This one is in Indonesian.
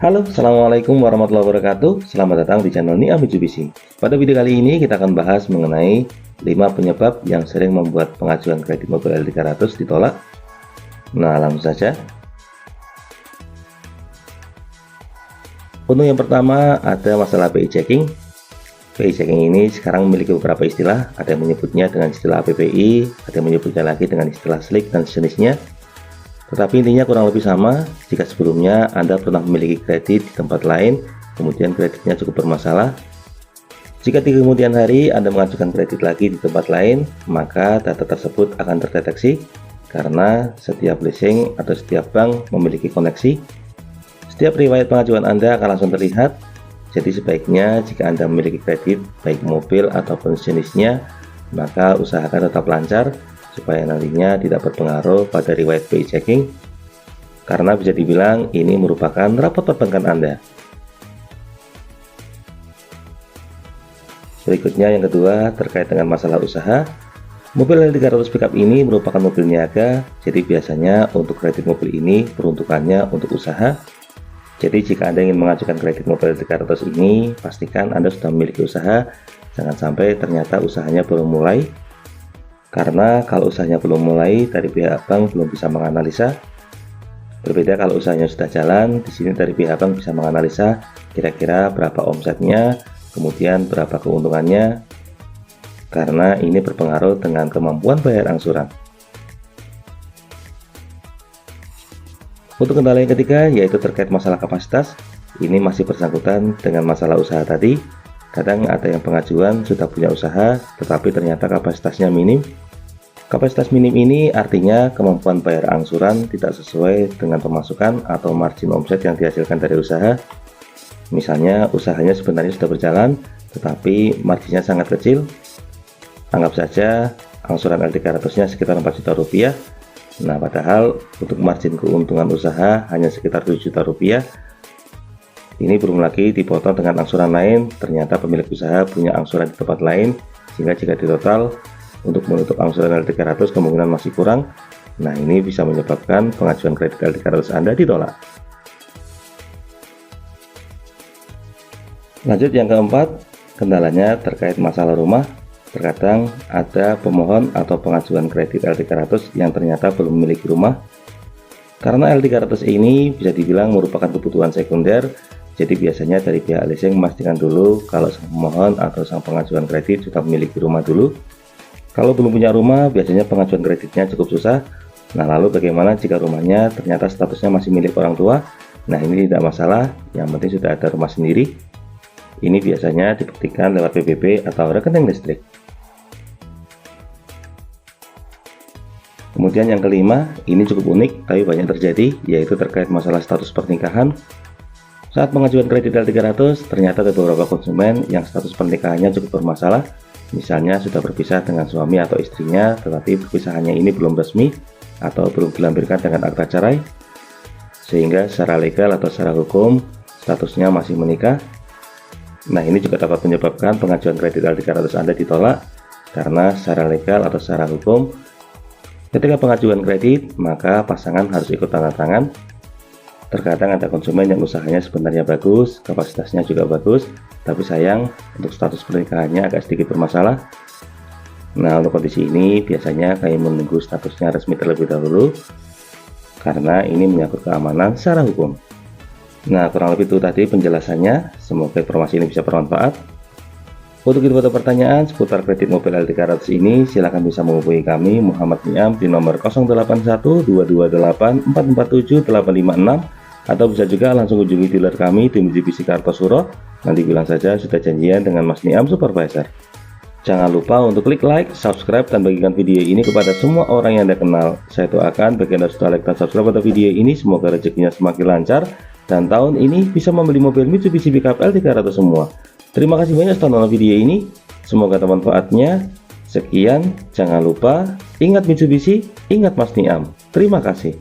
Halo, Assalamualaikum warahmatullahi wabarakatuh. Selamat datang di channel Nia Mitsubishi. Pada video kali ini kita akan bahas mengenai 5 penyebab yang sering membuat pengajuan kredit mobil L300 ditolak. Nah, langsung saja. Untuk yang pertama ada masalah PI checking. PI checking ini sekarang memiliki beberapa istilah, ada yang menyebutnya dengan istilah APPI, ada yang menyebutnya lagi dengan istilah SLIK dan sejenisnya. Tetapi intinya kurang lebih sama. Jika sebelumnya Anda pernah memiliki kredit di tempat lain, kemudian kreditnya cukup bermasalah, jika di kemudian hari Anda mengajukan kredit lagi di tempat lain, maka data tersebut akan terdeteksi karena setiap leasing atau setiap bank memiliki koneksi. Setiap riwayat pengajuan Anda akan langsung terlihat. Jadi sebaiknya jika Anda memiliki kredit baik mobil ataupun jenisnya, maka usahakan tetap lancar supaya nantinya tidak berpengaruh pada riwayat PI checking, karena bisa dibilang ini merupakan rapot perbankan Anda. Berikutnya yang kedua terkait dengan masalah usaha. Mobil L300 pickup ini merupakan mobil niaga, jadi biasanya untuk kredit mobil ini peruntukannya untuk usaha. Jadi jika Anda ingin mengajukan kredit mobil L300 ini, pastikan Anda sudah memiliki usaha, jangan sampai ternyata usahanya belum mulai. Karena kalau usahanya belum mulai, dari pihak bank belum bisa menganalisa. Berbeda kalau usahanya sudah jalan, di sini dari pihak bank bisa menganalisa kira-kira berapa omsetnya, kemudian berapa keuntungannya, karena ini berpengaruh dengan kemampuan bayar angsuran. Untuk kendala yang ketiga yaitu terkait masalah kapasitas. Ini masih bersangkutan dengan masalah usaha tadi. Kadang ada yang pengajuan sudah punya usaha tetapi ternyata kapasitasnya minim. Kapasitas minim ini artinya kemampuan bayar angsuran tidak sesuai dengan pemasukan atau margin omset yang dihasilkan dari usaha. Misalnya usahanya sebenarnya sudah berjalan tetapi marginnya sangat kecil. Anggap saja angsuran L300-nya sekitar 4 juta rupiah. Nah, padahal untuk margin keuntungan usaha hanya sekitar 7 juta rupiah. Ini belum lagi dipotong dengan angsuran lain, ternyata pemilik usaha punya angsuran di tempat lain, sehingga jika ditotal untuk menutup angsuran L300 kemungkinan masih kurang. Nah, ini bisa menyebabkan pengajuan kredit L300 Anda ditolak. Lanjut yang keempat, kendalanya terkait masalah rumah. Terkadang ada pemohon atau pengajuan kredit L300 yang ternyata belum memiliki rumah. Karena L300 ini bisa dibilang merupakan kebutuhan sekunder, jadi biasanya dari pihak leasing memastikan dulu kalau sang pemohon atau sang pengajuan kredit sudah memiliki rumah dulu. Kalau belum punya rumah, biasanya pengajuan kreditnya cukup susah. Nah, lalu bagaimana jika rumahnya ternyata statusnya masih milik orang tua? Nah, ini tidak masalah, yang penting sudah ada rumah sendiri. Ini biasanya dibuktikan lewat PBB atau rekening listrik. Kemudian yang kelima, ini cukup unik tapi banyak terjadi, yaitu terkait masalah status pernikahan. Saat pengajuan kredit L300, ternyata ada beberapa konsumen yang status pernikahannya cukup bermasalah. Misalnya sudah berpisah dengan suami atau istrinya, tetapi perpisahannya ini belum resmi atau belum dilampirkan dengan akta cerai, sehingga secara legal atau secara hukum statusnya masih menikah. Nah, ini juga dapat menyebabkan pengajuan kredit L300 Anda ditolak, karena secara legal atau secara hukum ketika pengajuan kredit, maka pasangan harus ikut tanda tangan. Terkadang ada konsumen yang usahanya sebenarnya bagus, kapasitasnya juga bagus, tapi sayang untuk status pernikahannya agak sedikit bermasalah. Nah, untuk kondisi ini biasanya kami menunggu statusnya resmi terlebih dahulu, karena ini menyangkut keamanan secara hukum. Nah, kurang lebih itu tadi penjelasannya. Semoga informasi ini bisa bermanfaat. Untuk info atau pertanyaan seputar kredit mobil L300 ini, silahkan bisa menghubungi kami Muhammad Niam di nomor 081227447856, atau bisa juga langsung kunjungi dealer kami di Mitsubishi Kartosuro. Nanti bilang saja sudah janjian dengan Mas Niam Supervisor. Jangan lupa untuk klik like, subscribe, dan bagikan video ini kepada semua orang yang Anda kenal. Saya doakan bagi Anda sudah like dan subscribe pada video ini, semoga rezekinya semakin lancar dan tahun ini bisa membeli mobil Mitsubishi pickup L300 semua. Terima kasih banyak sudah nonton video ini, semoga bermanfaatnya. Sekian, jangan lupa ingat Mitsubishi, ingat Mas Niam. Terima kasih.